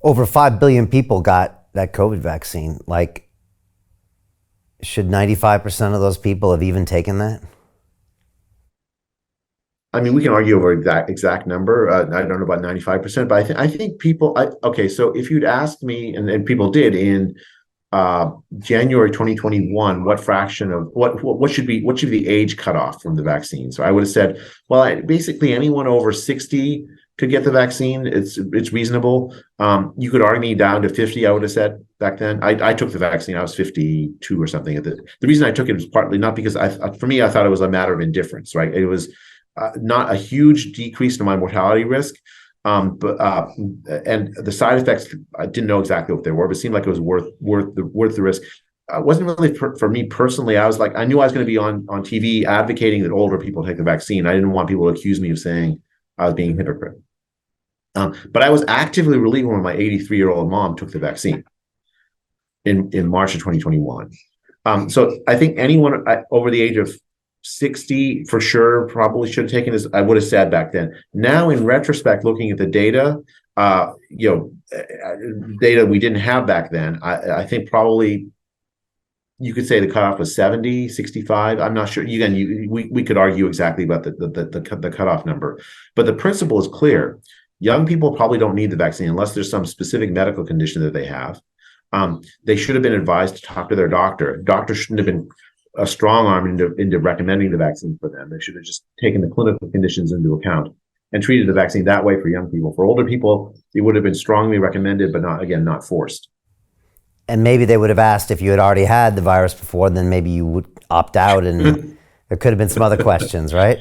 Over 5 billion people got that COVID vaccine. Like, should 95% of those people have even taken that? I mean, we can argue over exact number. I don't know about 95%, but I think people. Okay, so if you'd asked me, and people did in January 2021, what fraction of what should be the age cutoff from the vaccine? So I would have said, well, basically anyone over 60 could get the vaccine. It's reasonable. You could argue me down to 50. I would have said back then. I took the vaccine. I was 52 or something. The reason I took it was partly not because for me, I thought it was a matter of indifference. Right? It was not a huge decrease in my mortality risk. But and the side effects, I didn't know exactly what they were, but it seemed like it was worth the risk. It wasn't really for me personally. I was like, I knew I was going to be on TV advocating that older people take the vaccine. I didn't want people to accuse me of saying I was being a hypocrite. But I was actively relieved when my 83-year-old mom took the vaccine in March of 2021. So I think anyone over the age of 60 for sure probably should have taken this. I would have said back then. Now, in retrospect, looking at the data, data we didn't have back then, I think probably you could say the cutoff was 70, 65. I'm not sure. Again, we could argue exactly about the cutoff number, but the principle is clear. Young people probably don't need the vaccine unless there's some specific medical condition that they have. They should have been advised to talk to their doctor. Doctor shouldn't have been a strong arm into recommending the vaccine for them. They should have just taken the clinical conditions into account and treated the vaccine that way for young people. For older people, it would have been strongly recommended, but not forced. And maybe they would have asked if you had already had the virus before, then maybe you would opt out, and there could have been some other questions, right?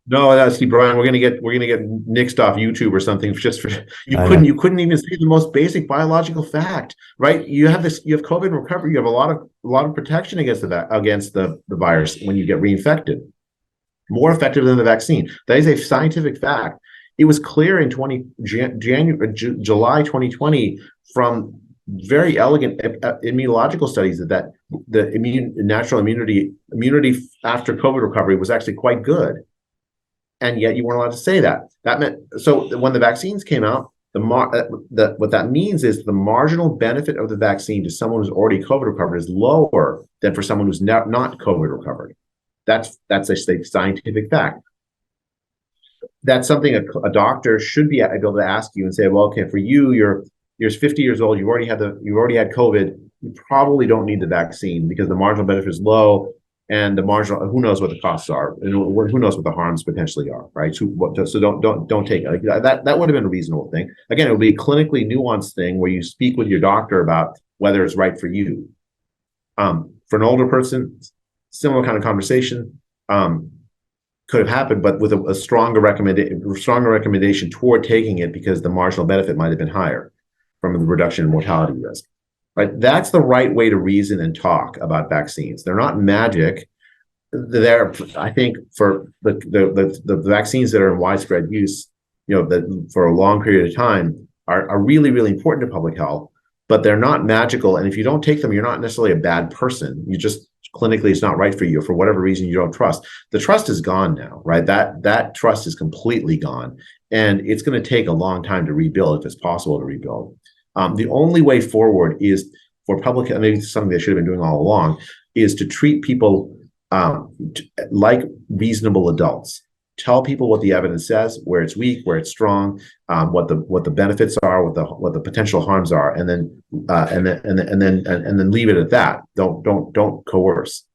No, see, Brian, we're gonna get nixed off YouTube or something just for you couldn't even say the most basic biological fact, right? You have COVID recovery. You have a lot of protection against the virus when you get reinfected, more effective than the vaccine. That is a scientific fact. It was clear in July 2020 from very elegant immunological studies that the natural immunity after COVID recovery was actually quite good. And yet you weren't allowed to say that. That meant, so when the vaccines came out, what that means is the marginal benefit of the vaccine to someone who's already COVID recovered is lower than for someone who's not COVID recovered. That's a scientific fact. That's something a doctor should be able to ask you and say, well, okay, for you're 50 years old, you've already had COVID, you probably don't need the vaccine because the marginal benefit is low. And the marginal, who knows what the costs are, and who knows what the harms potentially are, right? So don't take it. Like that would have been a reasonable thing. Again, it would be a clinically nuanced thing where you speak with your doctor about whether it's right for you. For an older person, similar kind of conversation could have happened, but with a stronger recommendation toward taking it because the marginal benefit might have been higher from the reduction in mortality risk. Right, that's the right way to reason and talk about vaccines. They're not magic. I think, for the vaccines that are in widespread use, that for a long period of time are really, really important to public health, but they're not magical. And if you don't take them, you're not necessarily a bad person. You just clinically, it's not right for you. For whatever reason, you don't trust. The trust is gone now, right? That trust is completely gone, and it's going to take a long time to rebuild if it's possible to rebuild. The only way forward is for public, maybe something they should have been doing all along, is to treat people like reasonable adults. Tell people what the evidence says, where it's weak, where it's strong, what the benefits are, what the potential harms are, and then leave it at that. Don't coerce.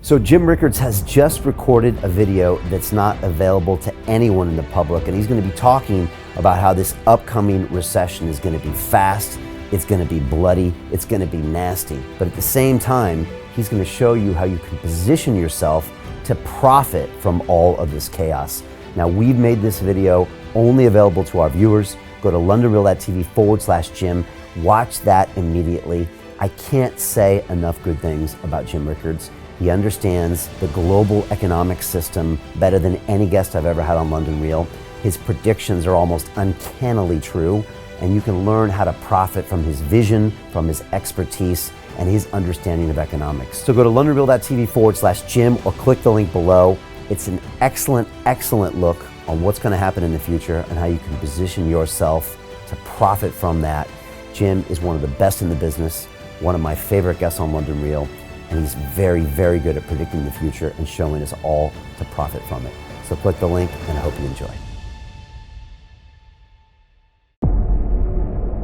So Jim Rickards has just recorded a video that's not available to anyone in the public, and he's going to be talking about how this upcoming recession is going to be fast, it's going to be bloody, it's going to be nasty. But at the same time, he's going to show you how you can position yourself to profit from all of this chaos. Now, we've made this video only available to our viewers. Go to londonreal.tv/Jim. Watch that immediately. I can't say enough good things about Jim Rickards. He understands the global economic system better than any guest I've ever had on London Real. His predictions are almost uncannily true, and you can learn how to profit from his vision, from his expertise, and his understanding of economics. So go to londonreal.tv/Jim or click the link below. It's an excellent, excellent look on what's going to happen in the future and how you can position yourself to profit from that. Jim is one of the best in the business, one of my favorite guests on London Real, and he's very, very good at predicting the future and showing us all to profit from it. So click the link, and I hope you enjoy.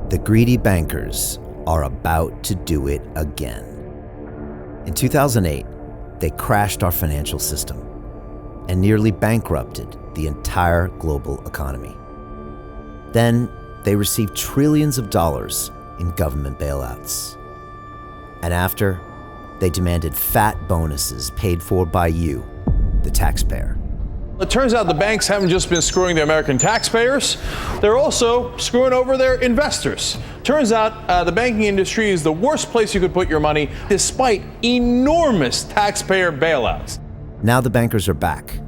The greedy bankers are about to do it again. In 2008, they crashed our financial system and nearly bankrupted the entire global economy. Then they received trillions of dollars in government bailouts. And after, they demanded fat bonuses paid for by you, the taxpayer. It turns out the banks haven't just been screwing the American taxpayers, they're also screwing over their investors. Turns out the banking industry is the worst place you could put your money, despite enormous taxpayer bailouts. Now the bankers are back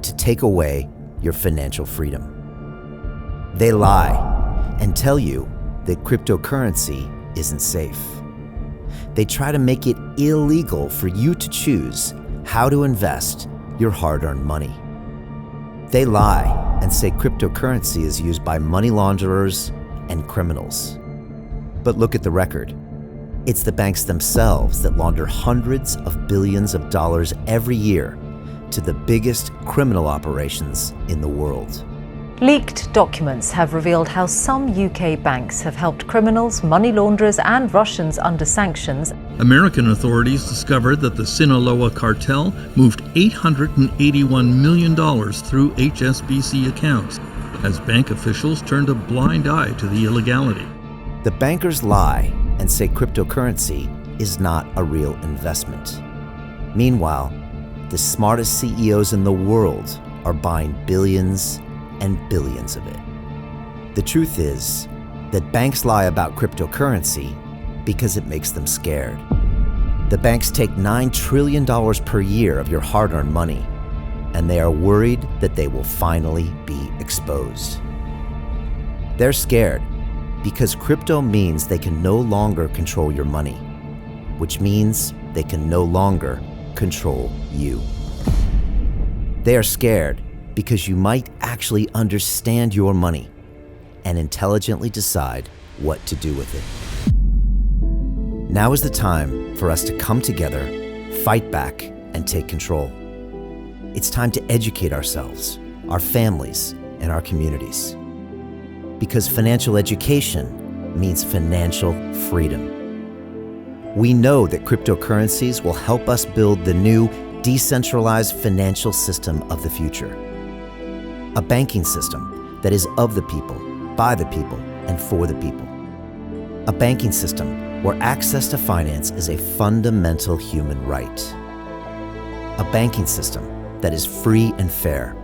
to take away your financial freedom. They lie and tell you that cryptocurrency isn't safe. They try to make it illegal for you to choose how to invest your hard-earned money. They lie and say cryptocurrency is used by money launderers and criminals. But look at the record. It's the banks themselves that launder hundreds of billions of dollars every year to the biggest criminal operations in the world. Leaked documents have revealed how some UK banks have helped criminals, money launderers and Russians under sanctions. American authorities discovered that the Sinaloa cartel moved $881 million through HSBC accounts as bank officials turned a blind eye to the illegality. The bankers lie and say cryptocurrency is not a real investment. Meanwhile, the smartest CEOs in the world are buying billions and billions of it. The truth is that banks lie about cryptocurrency because it makes them scared. The banks take $9 trillion per year of your hard-earned money, and they are worried that they will finally be exposed. They're scared because crypto means they can no longer control your money, which means they can no longer control you. They are scared because you might actually understand your money and intelligently decide what to do with it. Now is the time for us to come together, fight back, and take control. It's time to educate ourselves, our families, and our communities. Because financial education means financial freedom. We know that cryptocurrencies will help us build the new decentralized financial system of the future. A banking system that is of the people, by the people, and for the people. A banking system where access to finance is a fundamental human right. A banking system that is free and fair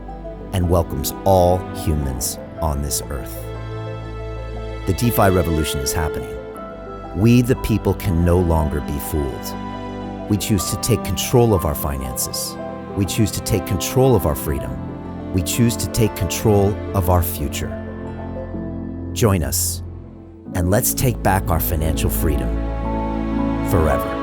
and welcomes all humans on this earth. The DeFi revolution is happening. We, the people, can no longer be fooled. We choose to take control of our finances. We choose to take control of our freedom. We choose to take control of our future. Join us, and let's take back our financial freedom forever.